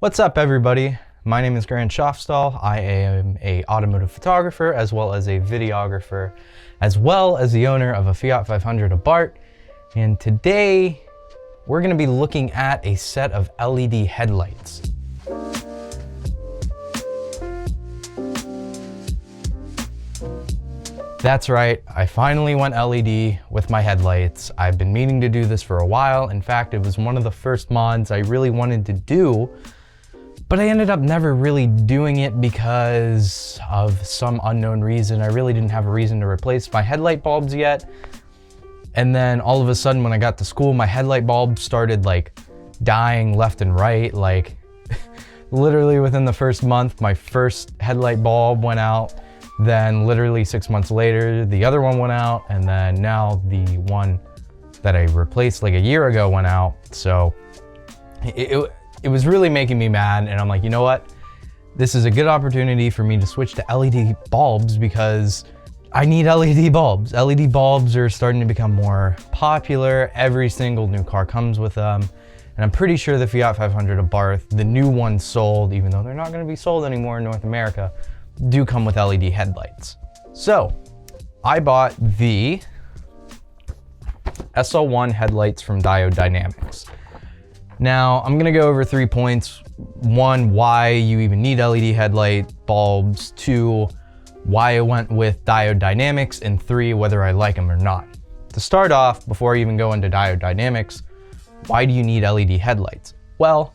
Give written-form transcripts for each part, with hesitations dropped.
What's up, everybody? My name is Grant Schofstall. I am an automotive photographer as well as a videographer, as well as the owner of a Fiat 500 Abarth. And today we're going to be looking at a set of LED headlights. That's right, I finally went LED with my headlights. I've been meaning to do this for a while. In fact, it was one of the first mods I really wanted to do, but I ended up never really doing it because of some unknown reason. I really didn't have a reason to replace my headlight bulbs yet. And then all of a sudden when I got to school, my headlight bulbs started like dying left and right. Like literally within the first month, my first headlight bulb went out. Then literally 6 months later, the other one went out. And then now the one that I replaced like a year ago went out. So it was really making me mad. And I'm like, you know what? This is a good opportunity for me to switch to LED bulbs because I need LED bulbs. LED bulbs are starting to become more popular. Every single new car comes with them. And I'm pretty sure the Fiat 500 Abarth, the new ones sold, even though they're not going to be sold anymore in North America, do come with LED headlights. So I bought the SL1 headlights from Diode Dynamics. Now I'm gonna go over 3 points. 1, why you even need LED headlight bulbs. 2, why I went with Diode Dynamics. And 3, whether I like them or not. To start off, before I even go into Diode Dynamics, why do you need LED headlights? Well,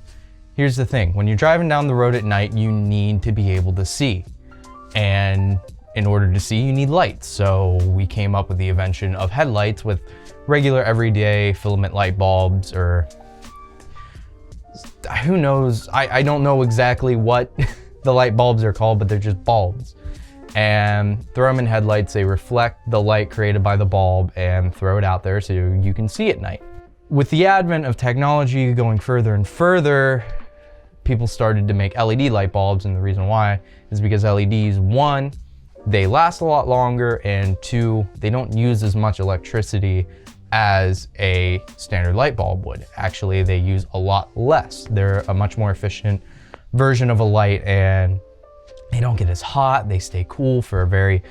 here's the thing. When you're driving down the road at night, you need to be able to see. And in order to see, you need lights. So we came up with the invention of headlights with regular everyday filament light bulbs, or who knows? I don't know exactly what the light bulbs are called, but they're just bulbs. And throw them in headlights, they reflect the light created by the bulb and throw it out there so you can see at night. With the advent of technology going further and further, people started to make LED light bulbs, and the reason why is because LEDs, 1, they last a lot longer, and 2, they don't use as much electricity as a standard light bulb would. Actually, they use a lot less. They're a much more efficient version of a light, and they don't get as hot. They stay cool for a very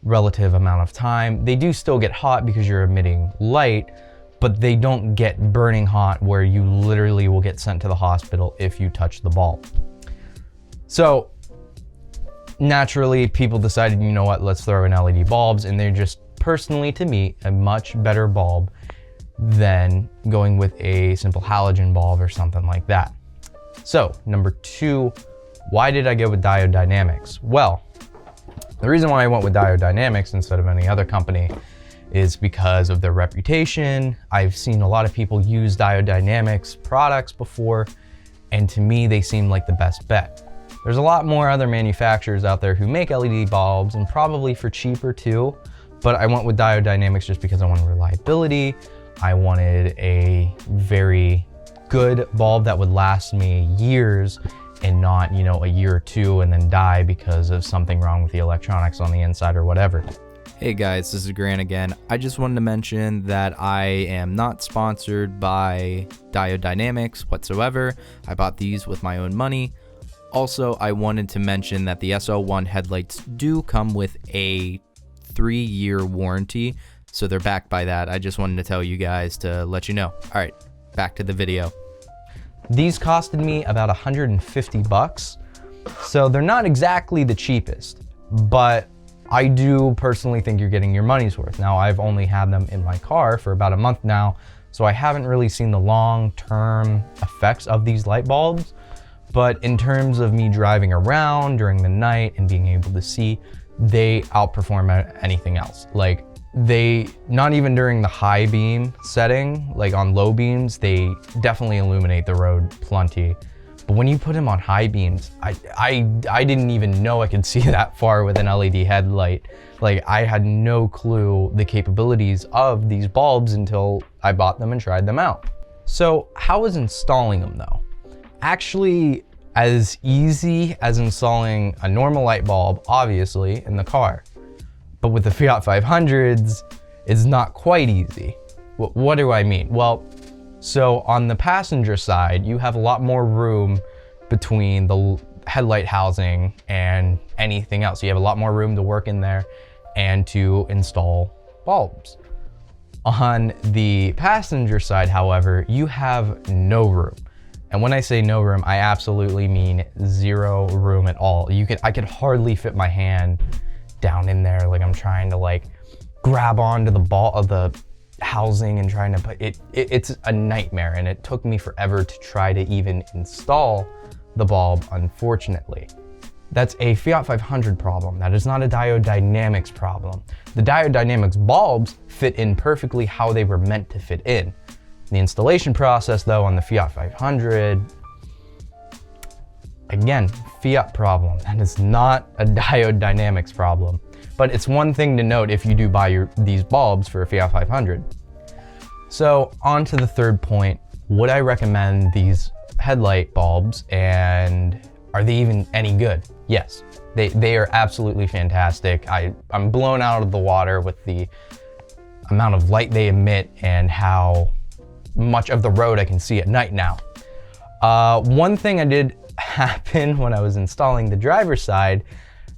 relative amount of time. They do still get hot because you're emitting light, but they don't get burning hot where you literally will get sent to the hospital if you touch the bulb. So naturally, people decided, you know what, let's throw in LED bulbs, and they're just, personally to me, a much better bulb than going with a simple halogen bulb or something like that. So number 2, why did I go with Diode Dynamics? Well, the reason why I went with Diode Dynamics instead of any other company is because of their reputation. I've seen a lot of people use Diode Dynamics products before, and to me, they seem like the best bet. There's a lot more other manufacturers out there who make LED bulbs, and probably for cheaper too, but I went with Diode Dynamics just because I wanted reliability. I wanted a very good bulb that would last me years and not, you know, a year or 2 and then die because of something wrong with the electronics on the inside or whatever. Hey guys, this is Grant again. I just wanted to mention that I am not sponsored by Diode Dynamics whatsoever. I bought these with my own money. Also, I wanted to mention that the SL1 headlights do come with a 3-year warranty, so they're backed by that. I just wanted to tell you guys to let you know. All right, back to the video. These costed me about 150 bucks, so they're not exactly the cheapest, but I do personally think you're getting your money's worth. Now, I've only had them in my car for about a month now, so I haven't really seen the long-term effects of these light bulbs. But in terms of me driving around during the night and being able to see, they outperform anything else. Like, they, not even during the high beam setting, like on low beams, they definitely illuminate the road plenty. But when you put them on high beams, I didn't even know I could see that far with an LED headlight. Like, I had no clue the capabilities of these bulbs until I bought them and tried them out. So how was installing them though? Actually, as easy as installing a normal light bulb, obviously, in the car. But with the Fiat 500s, it's not quite easy. What do I mean? Well, So on the passenger side, you have a lot more room between the headlight housing and anything else. You have a lot more room to work in there and to install bulbs. On the passenger side, however, you have no room. And when I say no room, I absolutely mean zero room at all. I could hardly fit my hand down in there. Like I'm trying to like grab onto the ball of the housing and trying to put it. It's a nightmare, and it took me forever to try to even install the bulb, unfortunately. That's a Fiat 500 problem. That is not a Diode Dynamics problem. The Diode Dynamics bulbs fit in perfectly how they were meant to fit in. The installation process, though, on the Fiat 500, again, Fiat problem. That is not a Diode Dynamics problem. But it's one thing to note if you do buy these bulbs for a Fiat 500. So on to the third point, would I recommend these headlight bulbs, and are they even any good? Yes, they are absolutely fantastic. I'm blown out of the water with the amount of light they emit and how much of the road I can see at night now. One thing I did happen when I was installing the driver's side,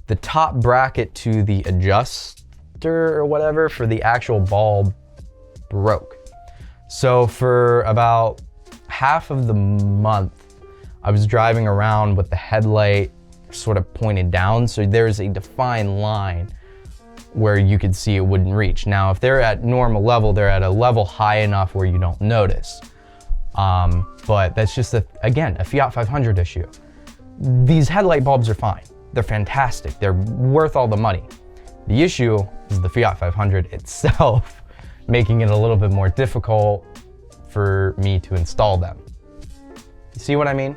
the top bracket to the adjuster or whatever for the actual bulb broke. So for about half of the month, I was driving around with the headlight sort of pointed down, so there's a defined line where you could see it wouldn't reach. Now, if they're at normal level, they're at a level high enough where you don't notice. But that's just, again, a Fiat 500 issue. These headlight bulbs are fine. They're fantastic. They're worth all the money. The issue is the Fiat 500 itself, making it a little bit more difficult for me to install them. You see what I mean?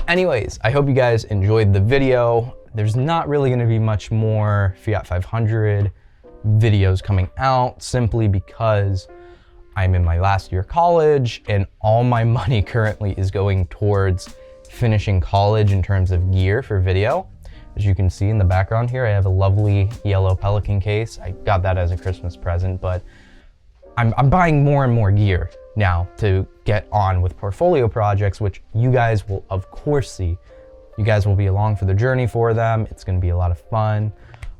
Anyways, I hope you guys enjoyed the video. There's not really going to be much more Fiat 500 videos coming out, simply because I'm in my last year of college and all my money currently is going towards finishing college in terms of gear for video. As you can see in the background here, I have a lovely yellow Pelican case. I got that as a Christmas present, but I'm buying more and more gear now to get on with portfolio projects, which you guys will of course see. You guys will be along for the journey for them. It's gonna be a lot of fun.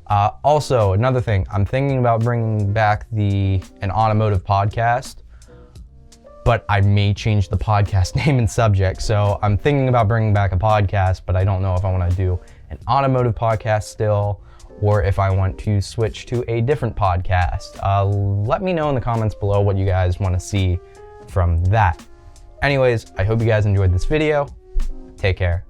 Also, another thing, I'm thinking about bringing back an automotive podcast, but I may change the podcast name and subject. So I'm thinking about bringing back a podcast, but I don't know if I wanna do an automotive podcast still, or if I want to switch to a different podcast. Let me know in the comments below what you guys wanna see from that. Anyways, I hope you guys enjoyed this video. Take care.